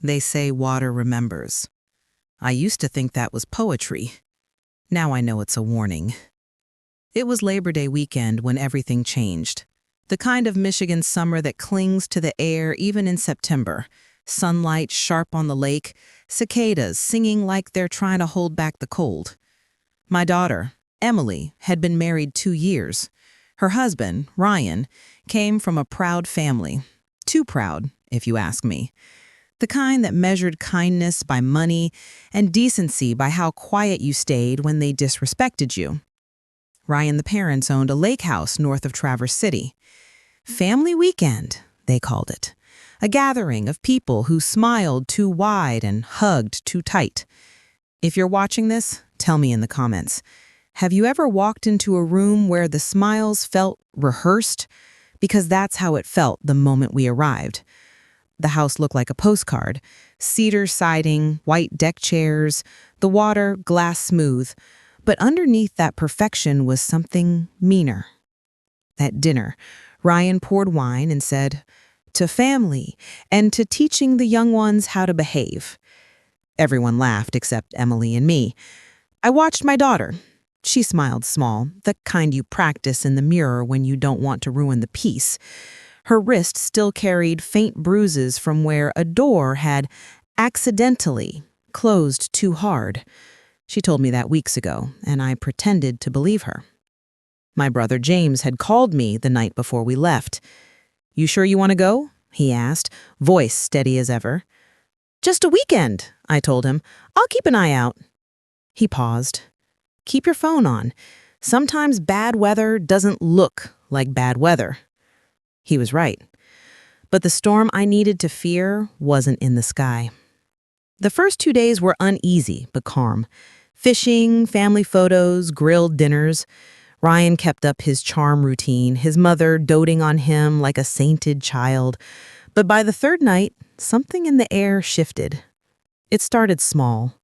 They say water remembers. I used to think that was poetry. Now I know it's a warning. It was Labor Day weekend when everything changed. The kind of Michigan summer that clings to the air even in September. Sunlight sharp on the lake, cicadas singing like they're trying to hold back the cold. My daughter, Emily, had been married 2 years. Her husband, Ryan, came from a proud family. Too proud, if you ask me. The kind that measured kindness by money and decency by how quiet you stayed when they disrespected you. Ryan, the parents, owned a lake house north of Traverse City. Family weekend, they called it. A gathering of people who smiled too wide and hugged too tight. If you're watching this, tell me in the comments. Have you ever walked into a room where the smiles felt rehearsed? Because that's how it felt the moment we arrived. The house looked like a postcard. Cedar siding, white deck chairs, the water glass smooth. But underneath that perfection was something meaner. At dinner, Ryan poured wine and said, "To family, and to teaching the young ones how to behave." Everyone laughed except Emily and me. I watched my daughter. She smiled small, the kind you practice in the mirror when you don't want to ruin the peace. Her wrist still carried faint bruises from where a door had accidentally closed too hard. She told me that weeks ago, and I pretended to believe her. My brother James had called me the night before we left. "You sure you want to go?" he asked, voice steady as ever. "Just a weekend," I told him. "I'll keep an eye out." He paused. "Keep your phone on. Sometimes bad weather doesn't look like bad weather." He was right. But the storm I needed to fear wasn't in the sky. The first 2 days were uneasy but calm. Fishing, family photos, grilled dinners. Ryan kept up his charm routine, his mother doting on him like a sainted child. But by the third night, something in the air shifted. It started small.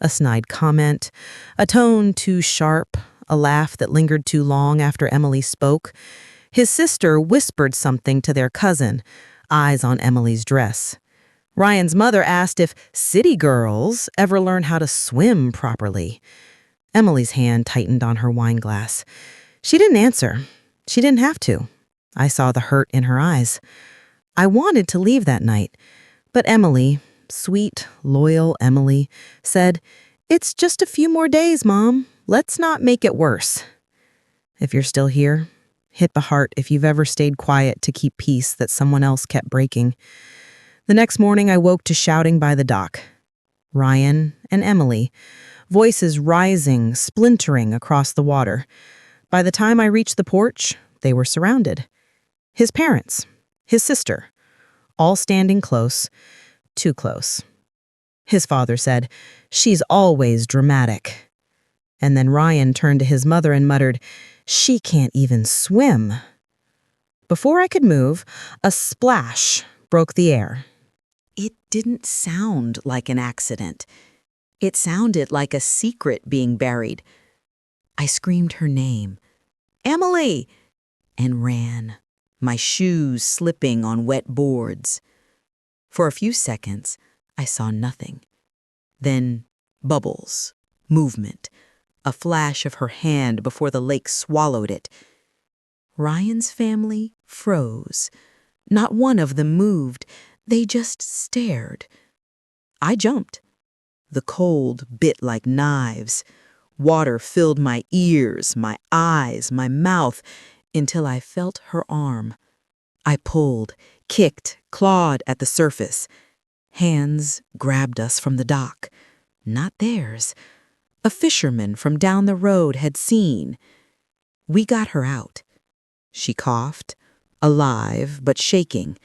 A snide comment, a tone too sharp, a laugh that lingered too long after Emily spoke. His sister whispered something to their cousin, eyes on Emily's dress. Ryan's mother asked if city girls ever learn how to swim properly. Emily's hand tightened on her wine glass. She didn't answer. She didn't have to. I saw the hurt in her eyes. I wanted to leave that night, but Emily, sweet, loyal Emily, said, "It's just a few more days, Mom. Let's not make it worse." If you're still here, hit the heart if you've ever stayed quiet to keep peace that someone else kept breaking. The next morning, I woke to shouting by the dock. Ryan and Emily, voices rising, splintering across the water. By the time I reached the porch, they were surrounded. His parents, his sister, all standing close, too close. His father said, "She's always dramatic." And then Ryan turned to his mother and muttered, "She can't even swim." Before I could move, a splash broke the air. It didn't sound like an accident. It sounded like a secret being buried. I screamed her name, "Emily!" and ran, my shoes slipping on wet boards. For a few seconds, I saw nothing. Then bubbles, movement, a flash of her hand before the lake swallowed it. Ryan's family froze. Not one of them moved. They just stared. I jumped. The cold bit like knives. Water filled my ears, my eyes, my mouth, until I felt her arm. I pulled, kicked, clawed at the surface. Hands grabbed us from the dock. Not theirs. A fisherman from down the road had seen. We got her out. She coughed, alive but shaking.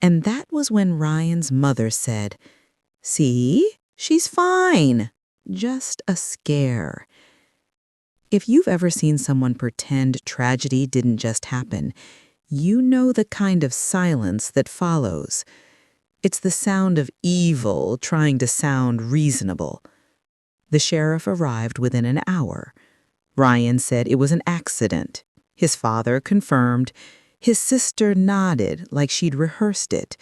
And that was when Ryan's mother said, "See, she's fine. Just a scare." If you've ever seen someone pretend tragedy didn't just happen, you know the kind of silence that follows. It's the sound of evil trying to sound reasonable. The sheriff arrived within an hour. Ryan said it was an accident. His father confirmed. His sister nodded like she'd rehearsed it.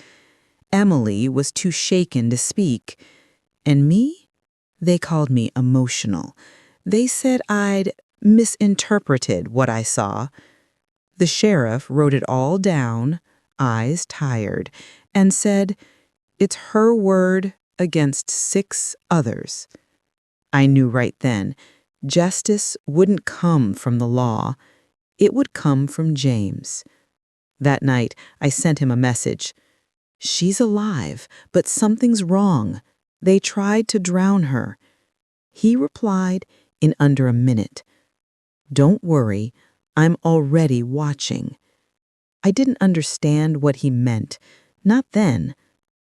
Emily was too shaken to speak. And me? They called me emotional. They said I'd misinterpreted what I saw. The sheriff wrote it all down, eyes tired, and said, "It's her word against 6 others." I knew right then, justice wouldn't come from the law. It would come from James. That night, I sent him a message. "She's alive, but something's wrong. They tried to drown her." He replied in under a minute, "Don't worry, I'm already watching." I didn't understand what he meant, not then.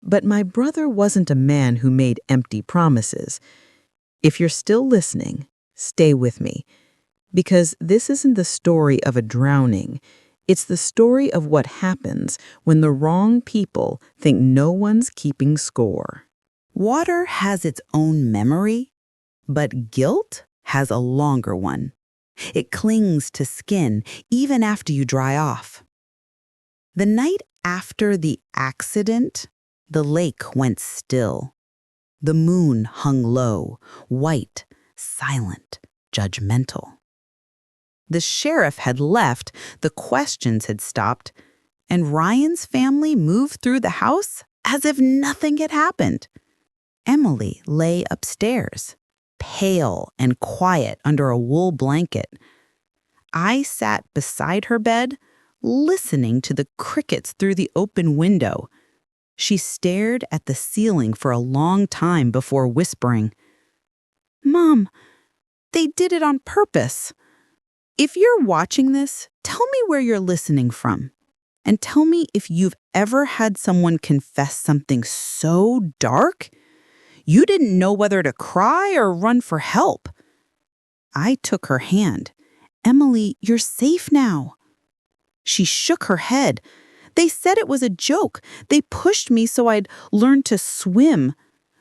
But my brother wasn't a man who made empty promises. If you're still listening, stay with me. Because this isn't the story of a drowning. It's the story of what happens when the wrong people think no one's keeping score. Water has its own memory, but guilt has a longer one. It clings to skin even after you dry off. The night after the accident, the lake went still. The moon hung low, white, silent, judgmental. The sheriff had left, the questions had stopped, and Ryan's family moved through the house as if nothing had happened. Emily lay upstairs, pale and quiet under a wool blanket. I sat beside her bed, listening to the crickets through the open window. She stared at the ceiling for a long time before whispering, "Mom, they did it on purpose." If you're watching this, tell me where you're listening from. And tell me if you've ever had someone confess something so dark you didn't know whether to cry or run for help. I took her hand. "Emily, you're safe now." She shook her head. "They said it was a joke. They pushed me so I'd learn to swim.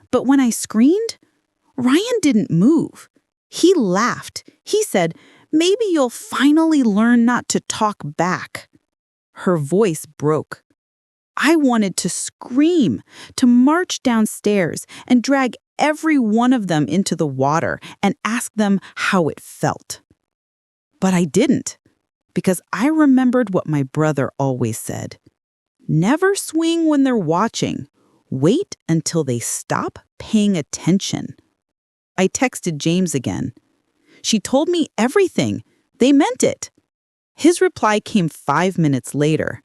But when I screamed, Ryan didn't move. He laughed. He said, 'Maybe you'll finally learn not to talk back.'" Her voice broke. I wanted to scream, to march downstairs and drag every one of them into the water and ask them how it felt. But I didn't, because I remembered what my brother always said. Never swing when they're watching. Wait until they stop paying attention. I texted James again. "She told me everything. They meant it." His reply came 5 minutes later.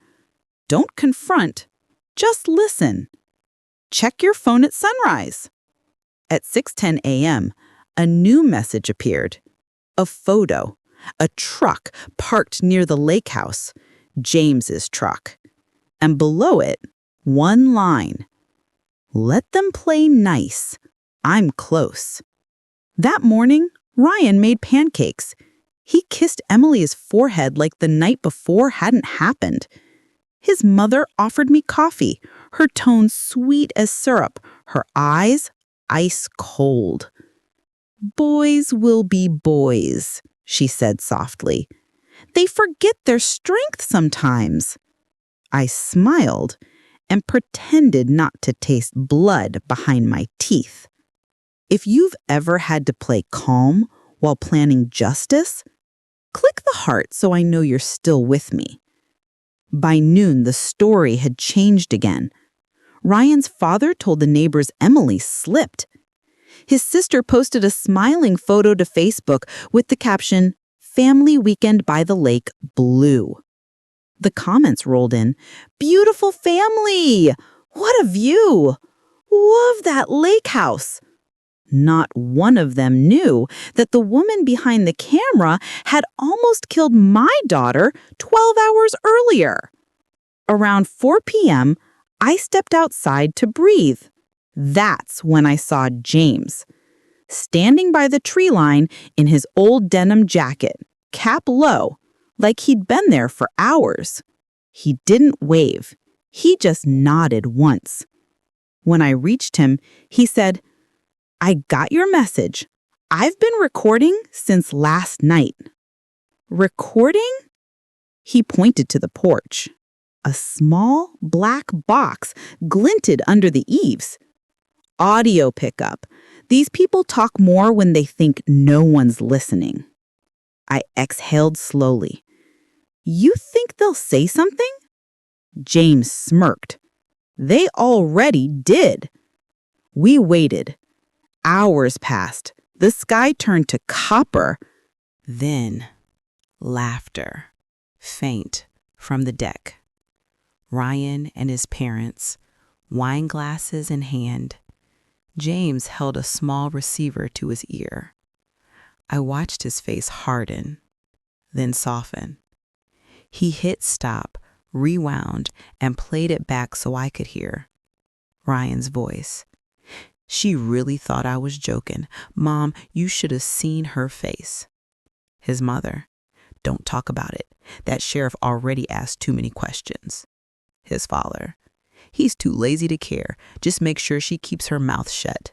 "Don't confront, just listen. Check your phone at sunrise." At 6:10 a.m., a new message appeared. A photo, a truck parked near the lake house, James's truck. And below it, one line. "Let them play nice. I'm close." That morning, Ryan made pancakes. He kissed Emily's forehead like the night before hadn't happened. His mother offered me coffee, her tone sweet as syrup, her eyes ice cold. "Boys will be boys," she said softly. "They forget their strength sometimes." I smiled and pretended not to taste blood behind my teeth. If you've ever had to play calm while planning justice, click the heart so I know you're still with me. By noon, the story had changed again. Ryan's father told the neighbors Emily slipped. His sister posted a smiling photo to Facebook with the caption, "Family weekend by the lake, blue." The comments rolled in, "Beautiful family! What a view! Love that lake house." Not one of them knew that the woman behind the camera had almost killed my daughter 12 hours earlier. Around 4 p.m., I stepped outside to breathe. That's when I saw James, standing by the tree line in his old denim jacket, cap low, like he'd been there for hours. He didn't wave. He just nodded once. When I reached him, he said, "I got your message. I've been recording since last night." "Recording?" He pointed to the porch. A small black box glinted under the eaves. Audio pickup. These people talk more when they think no one's listening. I exhaled slowly. You think they'll say something? James smirked. They already did. We waited. Hours passed. The sky turned to copper. Then, laughter, faint, from the deck. Ryan and his parents, wine glasses in hand. James held a small receiver to his ear. I watched his face harden, then soften. He hit stop, rewound, and played it back so I could hear Ryan's voice. She really thought I was joking. Mom, you should have seen her face. His mother. Don't talk about it. That sheriff already asked too many questions. His father. He's too lazy to care. Just make sure she keeps her mouth shut.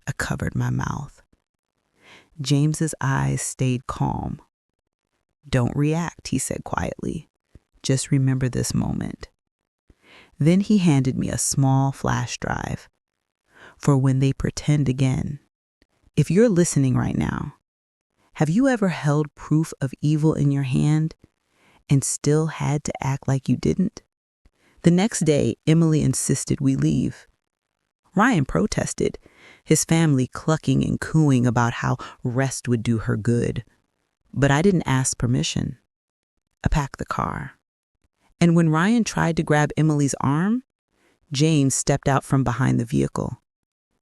I covered my mouth. James's eyes stayed calm. Don't react, he said quietly. Just remember this moment. Then he handed me a small flash drive. For when they pretend again. If you're listening right now, have you ever held proof of evil in your hand and still had to act like you didn't? The next day, Emily insisted we leave. Ryan protested, his family clucking and cooing about how rest would do her good. But I didn't ask permission. I packed the car. And when Ryan tried to grab Emily's arm, James stepped out from behind the vehicle.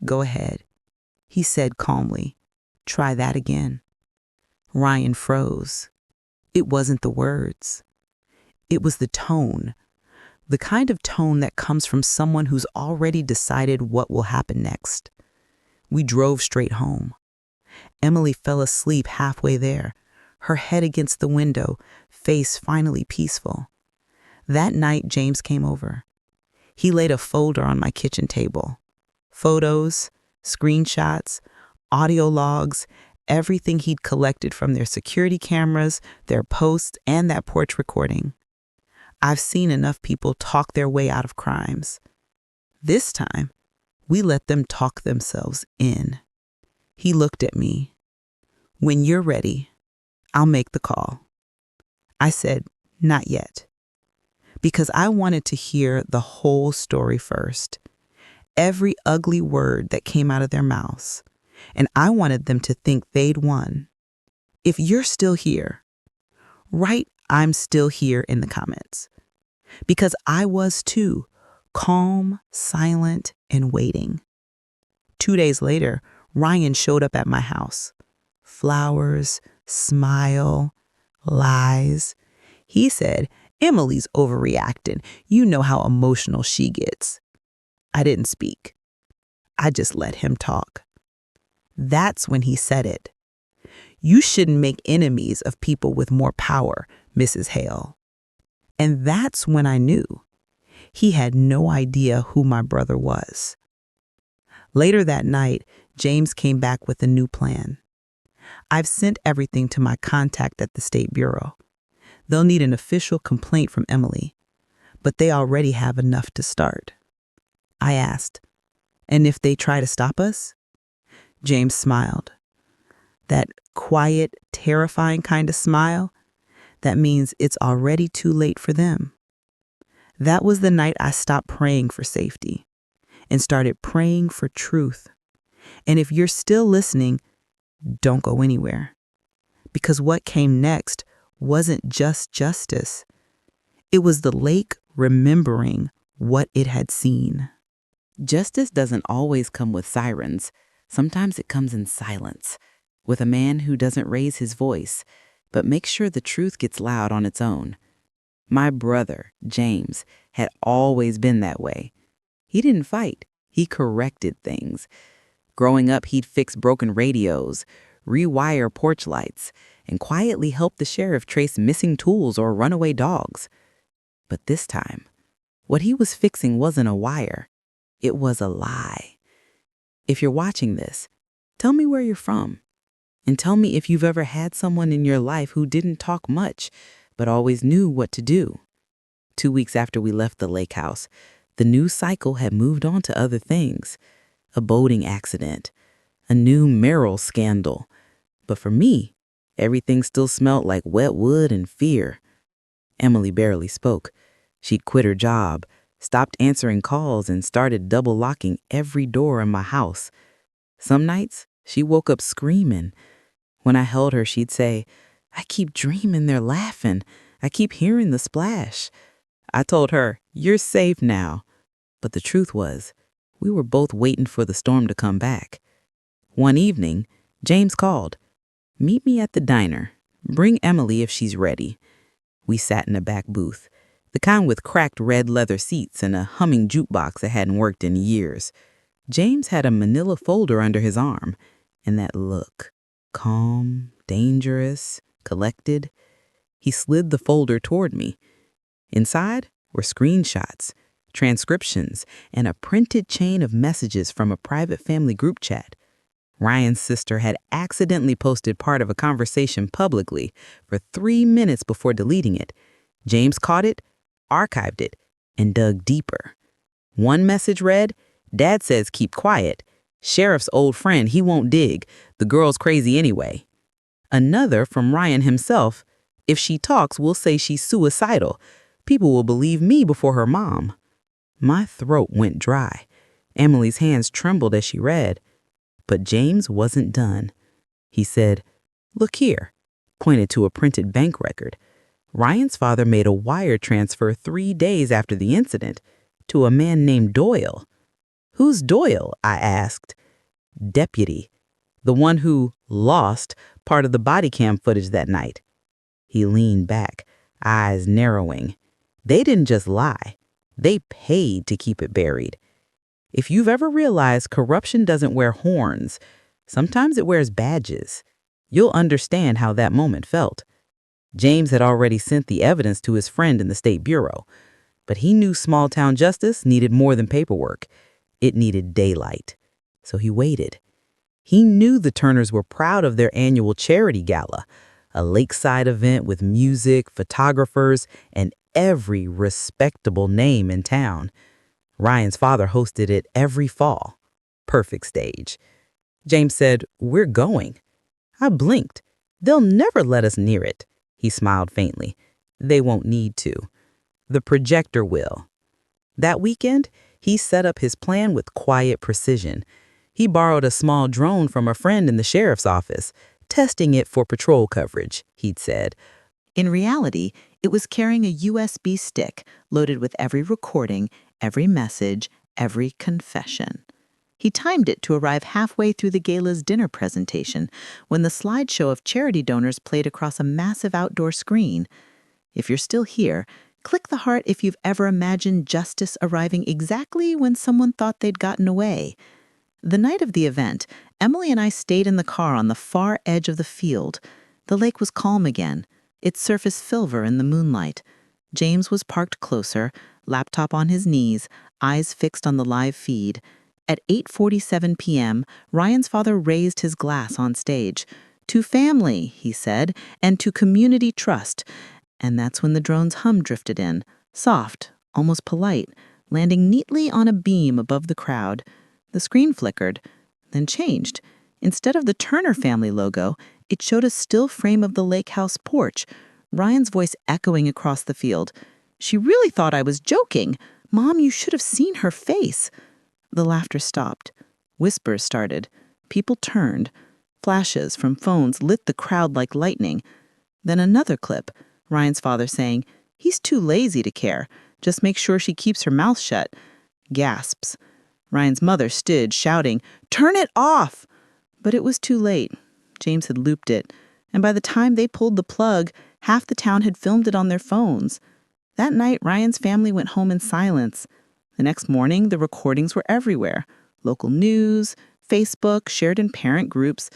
Go ahead, he said calmly. Try that again. Ryan froze. It wasn't the words. It was the tone. The kind of tone that comes from someone who's already decided what will happen next. We drove straight home. Emily fell asleep halfway there, her head against the window, face finally peaceful. That night, James came over. He laid a folder on my kitchen table. Photos, screenshots, audio logs, everything he'd collected from their security cameras, their posts, and that porch recording. I've seen enough people talk their way out of crimes. This time, we let them talk themselves in. He looked at me. When you're ready, I'll make the call. I said, not yet. Because I wanted to hear the whole story first. Every ugly word that came out of their mouths, and I wanted them to think they'd won. If you're still here, write "I'm still here" in the comments. Because I was too, calm, silent, and waiting. 2 days later, Ryan showed up at my house. Flowers, smile, lies. He said, Emily's overreacting. You know how emotional she gets. I didn't speak. I just let him talk. That's when he said it. You shouldn't make enemies of people with more power, Mrs. Hale. And that's when I knew. He had no idea who my brother was. Later that night, James came back with a new plan. I've sent everything to my contact at the State Bureau. They'll need an official complaint from Emily, but they already have enough to start. I asked, and if they try to stop us? James smiled. That quiet, terrifying kind of smile that means it's already too late for them. That was the night I stopped praying for safety and started praying for truth. And if you're still listening, don't go anywhere. Because what came next wasn't just justice. It was the lake remembering what it had seen. Justice doesn't always come with sirens. Sometimes it comes in silence, with a man who doesn't raise his voice, but makes sure the truth gets loud on its own. My brother, James, had always been that way. He didn't fight. He corrected things. Growing up, he'd fix broken radios, rewire porch lights, and quietly help the sheriff trace missing tools or runaway dogs. But this time, what he was fixing wasn't a wire. It was a lie. If you're watching this, tell me where you're from. And tell me if you've ever had someone in your life who didn't talk much, but always knew what to do. 2 weeks after we left the lake house, the news cycle had moved on to other things. A boating accident, a new Merrill scandal. But for me, everything still smelled like wet wood and fear. Emily barely spoke. She'd quit her job, stopped answering calls, and started double locking every door in my house. Some nights, she woke up screaming. When I held her, she'd say, "I keep dreaming they're laughing. I keep hearing the splash." I told her, "You're safe now." But the truth was, we were both waiting for the storm to come back. One evening, James called. "Meet me at the diner. Bring Emily if she's ready." We sat in a back booth, the kind with cracked red leather seats and a humming jukebox that hadn't worked in years. James had a manila folder under his arm, and that look, calm, dangerous, collected. He slid the folder toward me. Inside were screenshots, transcriptions, and a printed chain of messages from a private family group chat. Ryan's sister had accidentally posted part of a conversation publicly for 3 minutes before deleting it. James caught it, archived it, and dug deeper. One message read, "Dad says keep quiet. Sheriff's old friend, he won't dig. The girl's crazy anyway." Another from Ryan himself, "If she talks, we'll say she's suicidal. People will believe me before her mom." My throat went dry. Emily's hands trembled as she read. But James wasn't done. He said, "Look here," pointed to a printed bank record. Ryan's father made a wire transfer 3 days after the incident to a man named Doyle. "Who's Doyle?" I asked. "Deputy, the one who lost part of the body cam footage that night." He leaned back, eyes narrowing. "They didn't just lie. They paid to keep it buried. If you've ever realized corruption doesn't wear horns, sometimes it wears badges, you'll understand how that moment felt." James had already sent the evidence to his friend in the State Bureau, but he knew small-town justice needed more than paperwork. It needed daylight. So he waited. He knew the Turners were proud of their annual charity gala, a lakeside event with music, photographers, and every respectable name in town. Ryan's father hosted it every fall. Perfect stage. James said, "We're going." I blinked. "They'll never let us near it." He smiled faintly. "They won't need to. The projector will." That weekend, he set up his plan with quiet precision. He borrowed a small drone from a friend in the sheriff's office, testing it for patrol coverage, he'd said. In reality, it was carrying a USB stick loaded with every recording, every message, every confession. He timed it to arrive halfway through the gala's dinner presentation when the slideshow of charity donors played across a massive outdoor screen. If you're still here, click the heart if you've ever imagined justice arriving exactly when someone thought they'd gotten away. The night of the event, Emily and I stayed in the car on the far edge of the field. The lake was calm again, its surface silver in the moonlight. James was parked closer, laptop on his knees, eyes fixed on the live feed. At 8:47 p.m., Ryan's father raised his glass on stage. "To family," he said, "and to community trust." And that's when the drone's hum drifted in, soft, almost polite, landing neatly on a beam above the crowd. The screen flickered, then changed. Instead of the Turner family logo, it showed a still frame of the lake house porch, Ryan's voice echoing across the field. "She really thought I was joking. Mom, you should have seen her face." The laughter stopped. Whispers started. People turned. Flashes from phones lit the crowd like lightning. Then another clip, Ryan's father saying, "He's too lazy to care. Just make sure she keeps her mouth shut." Gasps. Ryan's mother stood, shouting, "Turn it off!" But it was too late. James had looped it, and by the time they pulled the plug, half the town had filmed it on their phones. That night, Ryan's family went home in silence. The next morning, the recordings were everywhere. Local news, Facebook, shared in parent groups.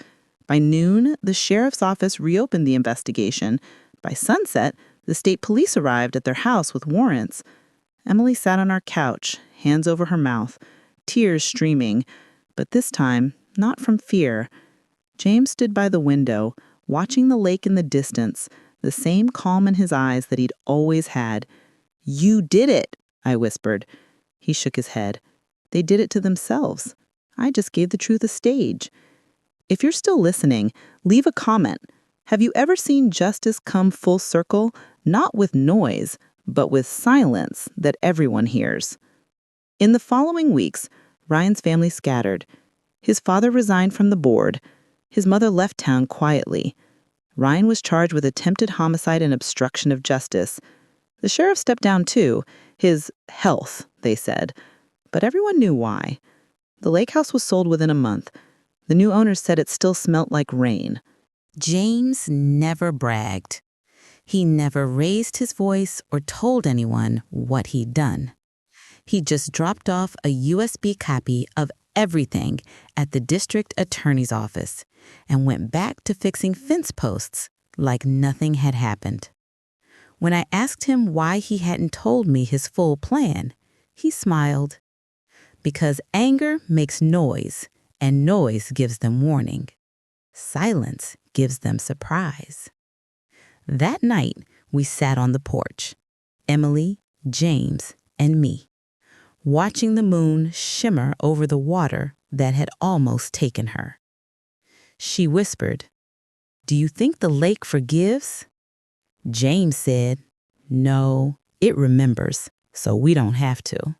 By noon, the sheriff's office reopened the investigation. By sunset, the state police arrived at their house with warrants. Emily sat on our couch, hands over her mouth, tears streaming, but this time, not from fear. James stood by the window, watching the lake in the distance, the same calm in his eyes that he'd always had. "You did it," I whispered. He shook his head. "They did it to themselves. I just gave the truth a stage." If you're still listening, leave a comment. Have you ever seen justice come full circle, not with noise, but with silence that everyone hears? In the following weeks, Ryan's family scattered. His father resigned from the board. His mother left town quietly. Ryan was charged with attempted homicide and obstruction of justice. The sheriff stepped down too. His health, they said. But everyone knew why. The lake house was sold within a month. The new owners said it still smelt like rain. James never bragged. He never raised his voice or told anyone what he'd done. He just dropped off a USB copy of everything at the district attorney's office and went back to fixing fence posts like nothing had happened. When I asked him why he hadn't told me his full plan, he smiled. Because anger makes noise, and noise gives them warning. Silence gives them surprise. That night, we sat on the porch, Emily, James, and me, watching the moon shimmer over the water that had almost taken her. She whispered, "Do you think the lake forgives?" James said, "No, it remembers, so we don't have to."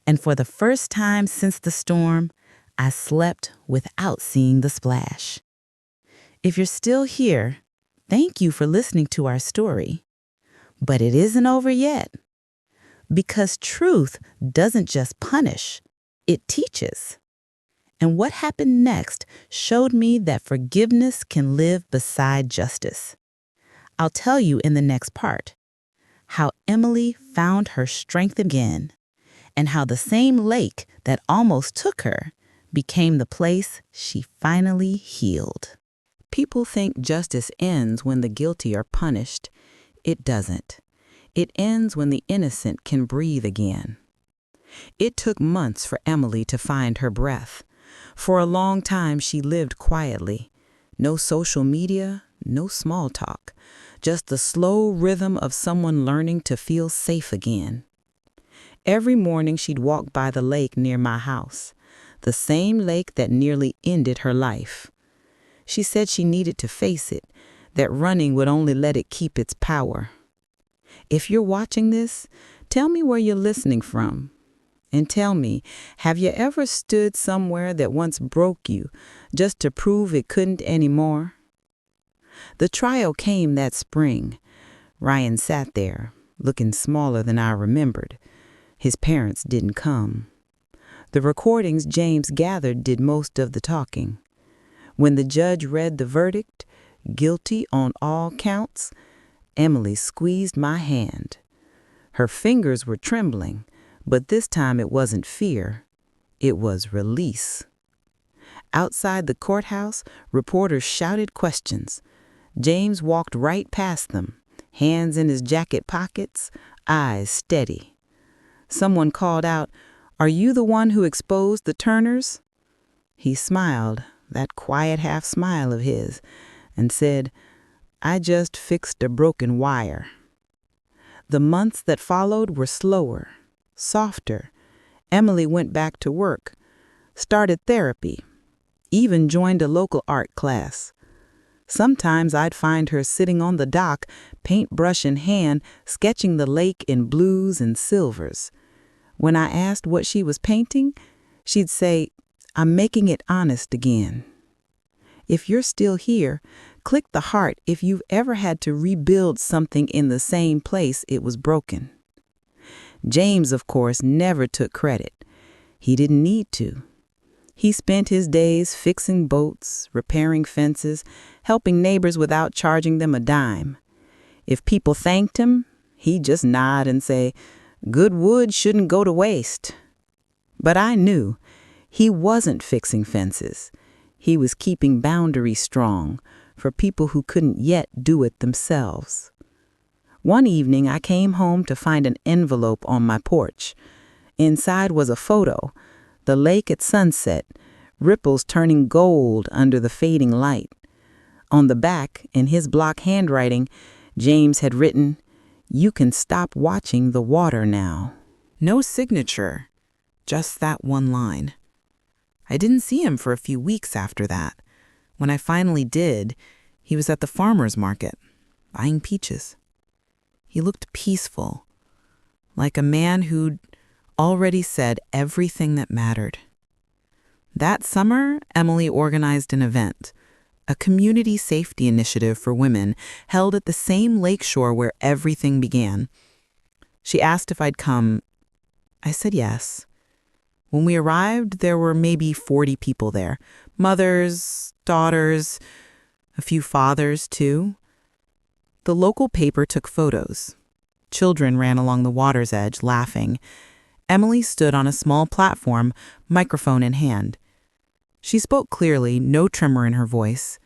And for the first time since the storm, I slept without seeing the splash. If you're still here, thank you for listening to our story. But it isn't over yet. Because truth doesn't just punish, it teaches. And what happened next showed me that forgiveness can live beside justice. I'll tell you in the next part how Emily found her strength again, and how the same lake that almost took her became the place she finally healed. People think justice ends when the guilty are punished. It doesn't. It ends when the innocent can breathe again. It took months for Emily to find her breath. For a long time, she lived quietly. No social media, no small talk, just the slow rhythm of someone learning to feel safe again. Every morning, she'd walk by the lake near my house, the same lake that nearly ended her life. She said she needed to face it, that running would only let it keep its power. If you're watching this, tell me where you're listening from. And tell me, have you ever stood somewhere that once broke you just to prove it couldn't anymore? The trial came that spring. Ryan sat there, looking smaller than I remembered. His parents didn't come. The recordings James gathered did most of the talking. When the judge read the verdict, guilty on all counts, Emily squeezed my hand. Her fingers were trembling, but this time it wasn't fear. It was release. Outside the courthouse, reporters shouted questions. James walked right past them, hands in his jacket pockets, eyes steady. Someone called out, "Are you the one who exposed the Turners?" He smiled, that quiet half smile of his, and said, "I just fixed a broken wire." The months that followed were slower, softer. Emily went back to work, started therapy, even joined a local art class. Sometimes I'd find her sitting on the dock, paintbrush in hand, sketching the lake in blues and silvers. When I asked what she was painting, she'd say, "I'm making it honest again." If you're still here, click the heart if you've ever had to rebuild something in the same place it was broken. James, of course, never took credit. He didn't need to. He spent his days fixing boats, repairing fences, helping neighbors without charging them a dime. If people thanked him, he'd just nod and say, "Good wood shouldn't go to waste." But I knew he wasn't fixing fences. He was keeping boundaries strong for people who couldn't yet do it themselves. One evening, I came home to find an envelope on my porch. Inside was a photo, the lake at sunset, ripples turning gold under the fading light. On the back, in his block handwriting, James had written, You can stop watching the water now. No signature, just that one line. I didn't see him for a few weeks after that. When I finally did, he was at the farmer's market, buying peaches. He looked peaceful, like a man who'd already said everything that mattered. That summer, Emily organized an event, a community safety initiative for women held at the same lakeshore where everything began. She asked if I'd come. I said yes. When we arrived, there were maybe 40 people there. Mothers, daughters, a few fathers, too. The local paper took photos. Children ran along the water's edge, laughing. Emily stood on a small platform, microphone in hand. She spoke clearly, no tremor in her voice.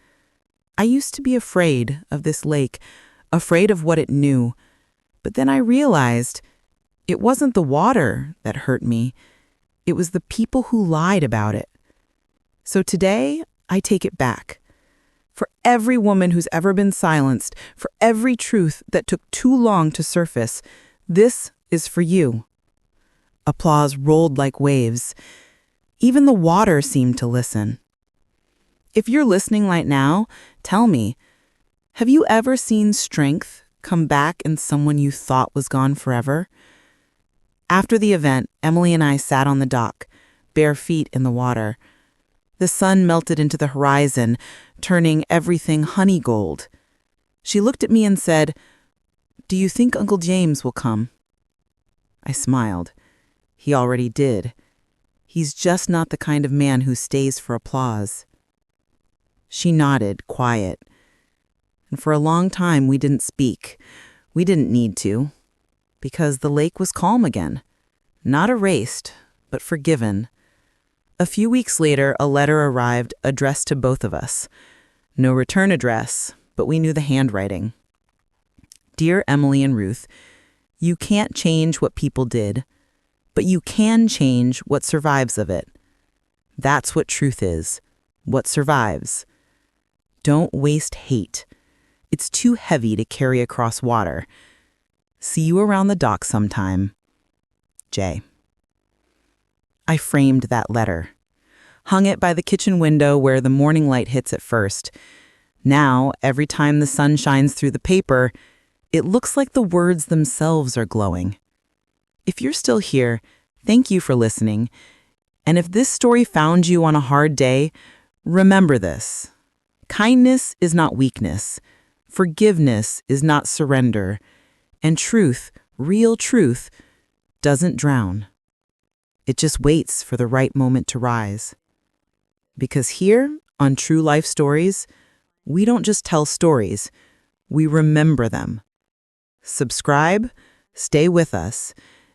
I used to be afraid of this lake, afraid of what it knew. But then I realized it wasn't the water that hurt me. It was the people who lied about it. So today, I take it back. For every woman who's ever been silenced, for every truth that took too long to surface, this is for you. Applause rolled like waves. Even the water seemed to listen. If you're listening right now, tell me, have you ever seen strength come back in someone you thought was gone forever? After the event, Emily and I sat on the dock, bare feet in the water. The sun melted into the horizon, turning everything honey gold. She looked at me and said, "Do you think Uncle James will come?" I smiled. He already did. He's just not the kind of man who stays for applause. She nodded, quiet. And for a long time, we didn't speak. We didn't need to, because the lake was calm again. Not erased, but forgiven. A few weeks later, a letter arrived addressed to both of us. No return address, but we knew the handwriting. Dear Emily and Ruth, you can't change what people did, but you can change what survives of it. That's what truth is, what survives. Don't waste hate. It's too heavy to carry across water. See you around the dock sometime. Jay. I framed that letter, hung it by the kitchen window where the morning light hits at first. Now, every time the sun shines through the paper, it looks like the words themselves are glowing. If you're still here, thank you for listening. And if this story found you on a hard day, remember this. Kindness is not weakness. Forgiveness is not surrender. And truth, real truth, doesn't drown. It just waits for the right moment to rise. Because here, on True Life Stories, we don't just tell stories, we remember them. Subscribe, stay with us,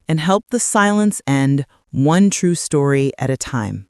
and help the silence end one true story at a time.